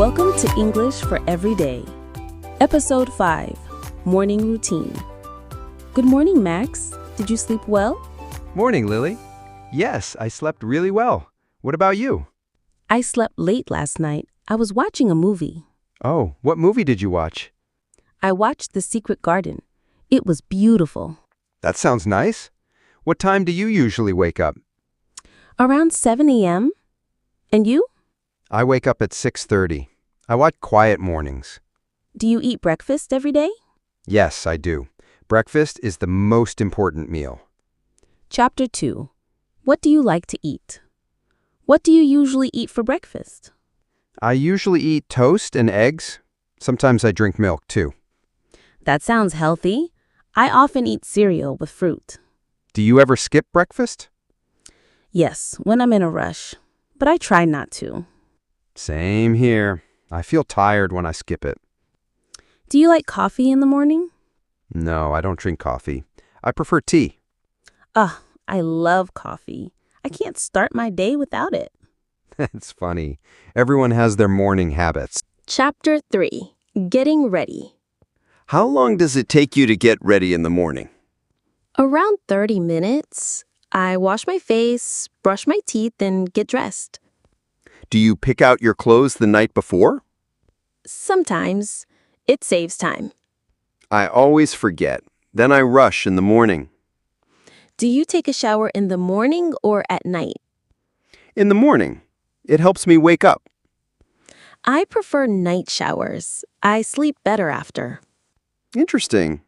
Welcome to English for Every Day. Episode 5, Morning Routine. Good morning, Max. Did you sleep well? Morning, Lily. Yes, I slept really well. What about you? I slept late last night. I was watching a movie. Oh, what movie did you watch? I watched The Secret Garden. It was beautiful. That sounds nice. What time do you usually wake up? Around 7 a.m. And you? I wake up at 6:30. I watch quiet mornings. Do you eat breakfast every day? Yes, I do. Breakfast is the most important meal. Chapter 2. What do you like to eat? What do you usually eat for breakfast? I usually eat toast and eggs. Sometimes I drink milk, too. That sounds healthy. I often eat cereal with fruit. Do you ever skip breakfast? Yes, when I'm in a rush. But I try not to. Same here. I feel tired when I skip it. Do you like coffee in the morning? No, I don't drink coffee. I prefer tea. I love coffee. I can't start my day without it. It's funny. Everyone has their morning habits. Chapter 3. Getting ready. How long does it take you to get ready in the morning? Around 30 minutes. I wash my face, brush my teeth, and get dressed. Do you pick out your clothes the night before? Sometimes. It saves time. I always forget. Then I rush in the morning. Do you take a shower in the morning or at night? In the morning. It helps me wake up. I prefer night showers. I sleep better after. Interesting.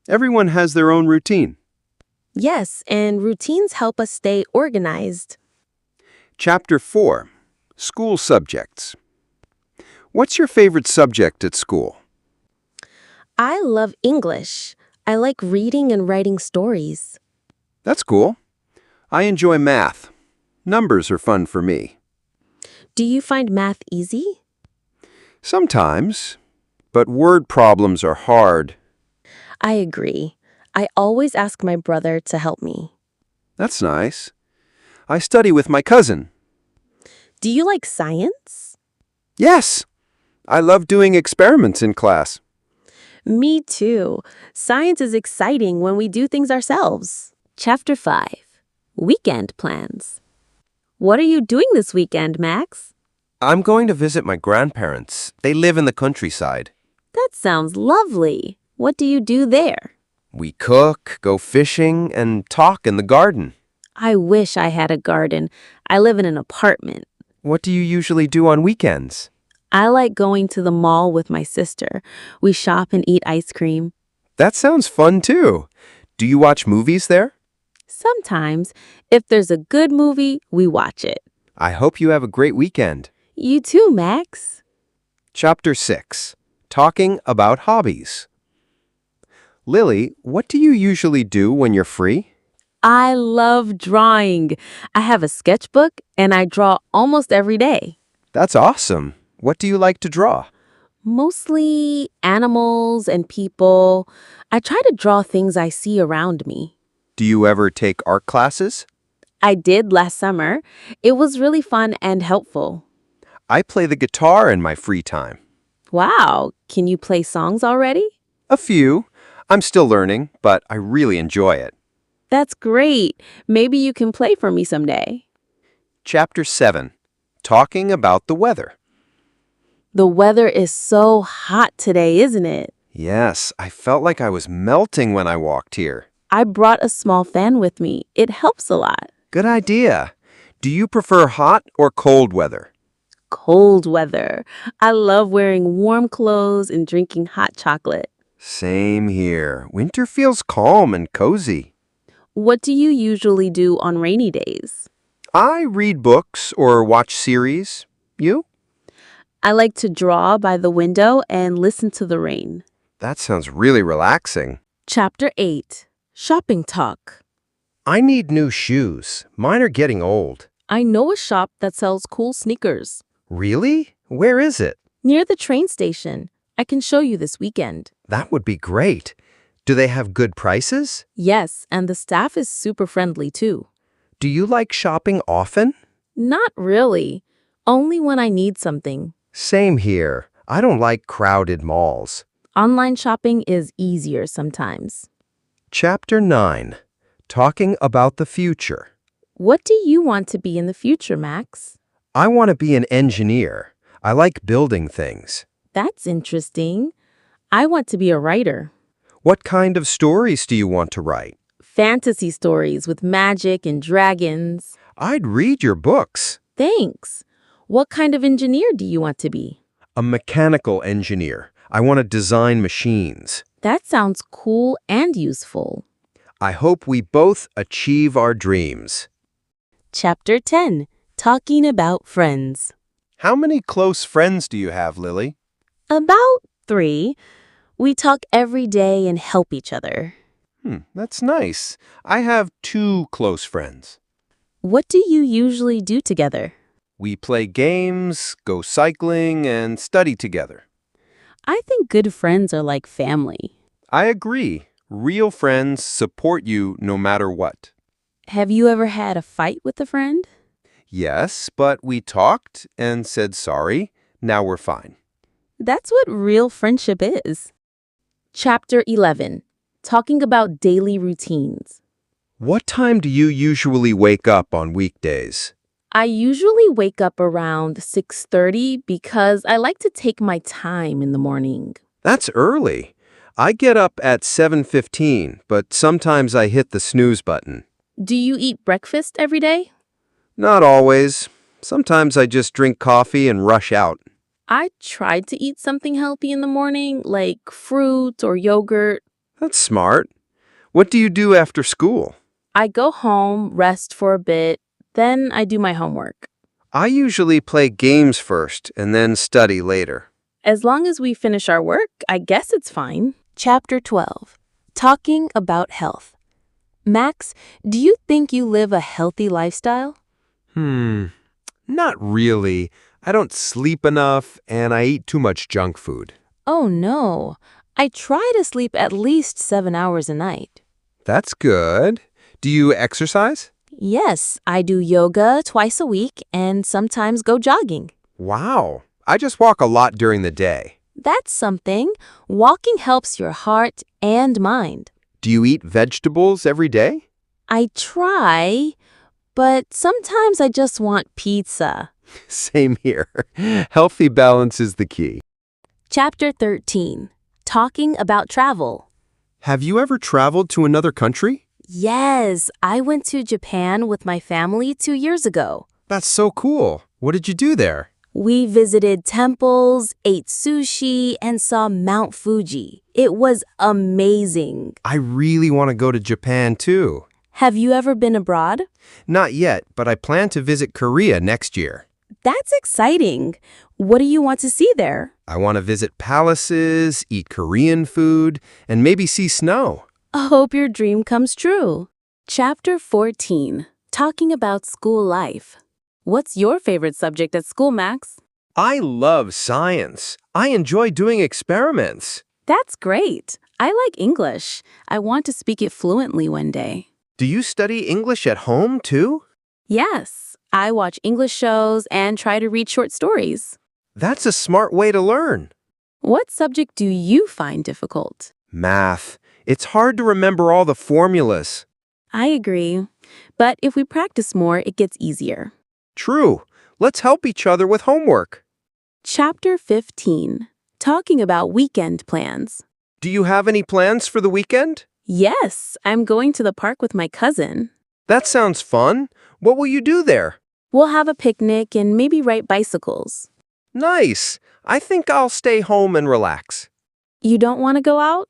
Everyone has their own routine. Yes, and routines help us stay organized. Chapter 4. School Subjects. What's your favorite subject at school? I love English. I like reading and writing stories. That's cool. I enjoy math. Numbers are fun for me. Do you find math easy? Sometimes. But word problems are hard. I agree. I always ask my brother to help me. That's nice. I study with my cousin. Do you like science? Yes. I love doing experiments in class. Me too. Science is exciting when we do things ourselves. Chapter 5. Weekend plans. What are you doing this weekend, Max? I'm going to visit my grandparents. They live in the countryside. That sounds lovely. What do you do there? We cook, go fishing, and talk in the garden. I wish I had a garden. I live in an apartment. What do you usually do on weekends? I like going to the mall with my sister. We shop and eat ice cream. That sounds fun too. Do you watch movies there? Sometimes, if there's a good movie, we watch it. I hope you have a great weekend. You too, Max. Chapter 6. Talking about hobbies. Lily, what do you usually do when you're free? I love drawing. I have a sketchbook and I draw almost every day. That's awesome. What do you like to draw? Mostly animals and people. I try to draw things I see around me. Do you ever take art classes? I did last summer. It was really fun and helpful. I play the guitar in my free time. Wow, can you play songs already? A few. I'm still learning, but I really enjoy it. That's great. Maybe you can play for me someday. Chapter 7. Talking about the weather. The weather is so hot today, isn't it? Yes, I felt like I was melting when I walked here. I brought a small fan with me. It helps a lot. Good idea. Do you prefer hot or cold weather? Cold weather. I love wearing warm clothes and drinking hot chocolate. Same here. Winter feels calm and cozy. What do you usually do on rainy days? I read books or watch series. You? I like to draw by the window and listen to the rain. That sounds really relaxing. Chapter 8. Shopping talk. I need new shoes. Mine are getting old. I know a shop that sells cool sneakers. Really? Where is it? Near the train station. I can show you this weekend. That would be great. Do they have good prices? Yes, and the staff is super friendly too. Do you like shopping often? Not really. Only when I need something. Same here. I don't like crowded malls. Online shopping is easier sometimes. Chapter 9. Talking about the future. What do you want to be in the future, Max? I want to be an engineer. I like building things. That's interesting. I want to be a writer. What kind of stories do you want to write? Fantasy stories with magic and dragons. I'd read your books. Thanks. What kind of engineer do you want to be? A mechanical engineer. I want to design machines. That sounds cool and useful. I hope we both achieve our dreams. Chapter 10. Talking about friends. How many close friends do you have, Lily? About 3. We talk every day and help each other. That's nice. I have 2 close friends. What do you usually do together? We play games, go cycling, and study together. I think good friends are like family. I agree. Real friends support you no matter what. Have you ever had a fight with a friend? Yes, but we talked and said sorry. Now we're fine. That's what real friendship is. Chapter 11. Talking about daily routines. What time do you usually wake up on weekdays? I usually wake up around 6:30 because I like to take my time in the morning. That's early. I get up at 7:15, but sometimes I hit the snooze button. Do you eat breakfast every day? Not always. Sometimes I just drink coffee and rush out. I try to eat something healthy in the morning, like fruit or yogurt. That's smart. What do you do after school? I go home, rest for a bit, then I do my homework. I usually play games first and then study later. As long as we finish our work, I guess it's fine. Chapter 12. Talking about health. Max, do you think you live a healthy lifestyle? Not really. I don't sleep enough and I eat too much junk food. Oh no. I try to sleep at least 7 hours a night. That's good. Do you exercise? Yes, I do yoga twice a week and sometimes go jogging. Wow. I just walk a lot during the day. That's something. Walking helps your heart and mind. Do you eat vegetables every day? I try, but sometimes I just want pizza. Same here. Healthy balance is the key. Chapter 13. Talking about travel. Have you ever traveled to another country? Yes, I went to Japan with my family 2 years ago. That's so cool. What did you do there? We visited temples, ate sushi, and saw Mount Fuji. It was amazing. I really want to go to Japan too. Have you ever been abroad? Not yet, but I plan to visit Korea next year. That's exciting. What do you want to see there? I want to visit palaces, eat Korean food, and maybe see snow. I hope your dream comes true. Chapter 14. Talking about school life. What's your favorite subject at school, Max? I love science. I enjoy doing experiments. That's great. I like English. I want to speak it fluently one day. Do you study English at home too? Yes, I watch English shows and try to read short stories. That's a smart way to learn. What subject do you find difficult? Math. It's hard to remember all the formulas. I agree. But if we practice more, it gets easier. True. Let's help each other with homework. Chapter 15. Talking about weekend plans. Do you have any plans for the weekend? Yes, I'm going to the park with my cousin. That sounds fun. What will you do there? We'll have a picnic and maybe ride bicycles. Nice. I think I'll stay home and relax. You don't want to go out?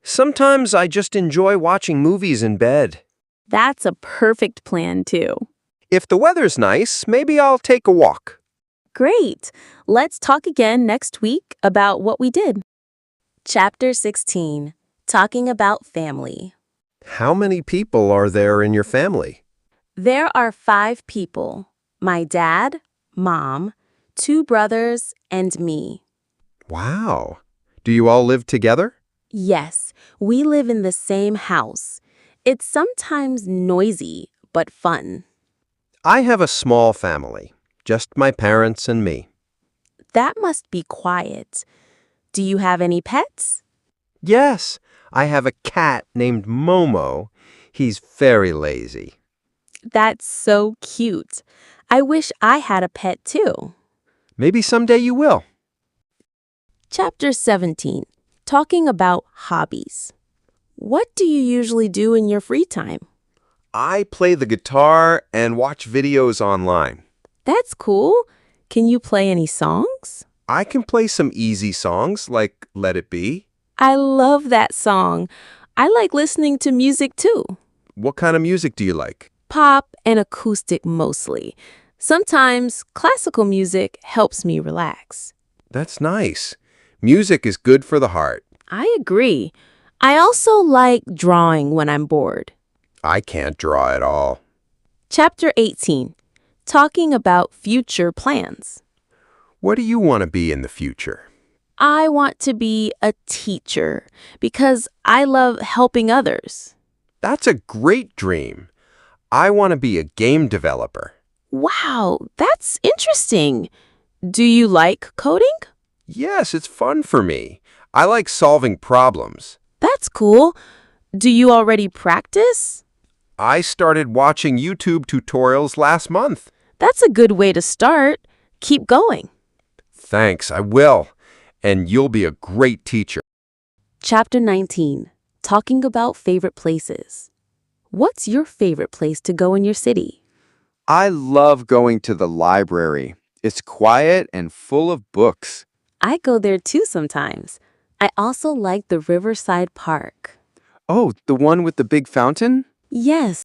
Sometimes I just enjoy watching movies in bed. That's a perfect plan, too. If the weather's nice, maybe I'll take a walk. Great. Let's talk again next week about what we did. Chapter 16. Talking about family. How many people are there in your family? There are 5 people. My dad, mom, 2 brothers, and me. Wow. Do you all live together? Yes, we live in the same house. It's sometimes noisy, but fun. I have a small family, just my parents and me. That must be quiet. Do you have any pets? Yes, I have a cat named Momo. He's very lazy. That's so cute. I wish I had a pet too. Maybe someday you will. Chapter 17. Talking about hobbies. What do you usually do in your free time? I play the guitar and watch videos online. That's cool. Can you play any songs? I can play some easy songs like Let It Be. I love that song. I like listening to music too. What kind of music do you like? Pop and acoustic mostly. Sometimes classical music helps me relax. That's nice. Music is good for the heart. I agree. I also like drawing when I'm bored. I can't draw at all. Chapter 18. Talking about future plans. What do you want to be in the future? I want to be a teacher because I love helping others. That's a great dream. I want to be a game developer. Wow, that's interesting. Do you like coding? Yes, it's fun for me. I like solving problems. That's cool. Do you already practice? I started watching YouTube tutorials last month. That's a good way to start. Keep going. Thanks, I will. And you'll be a great teacher. Chapter 19. Talking about favorite places. What's your favorite place to go in your city? I love going to the library. It's quiet and full of books. I go there too sometimes. I also like the Riverside Park. Oh, the one with the big fountain? Yes,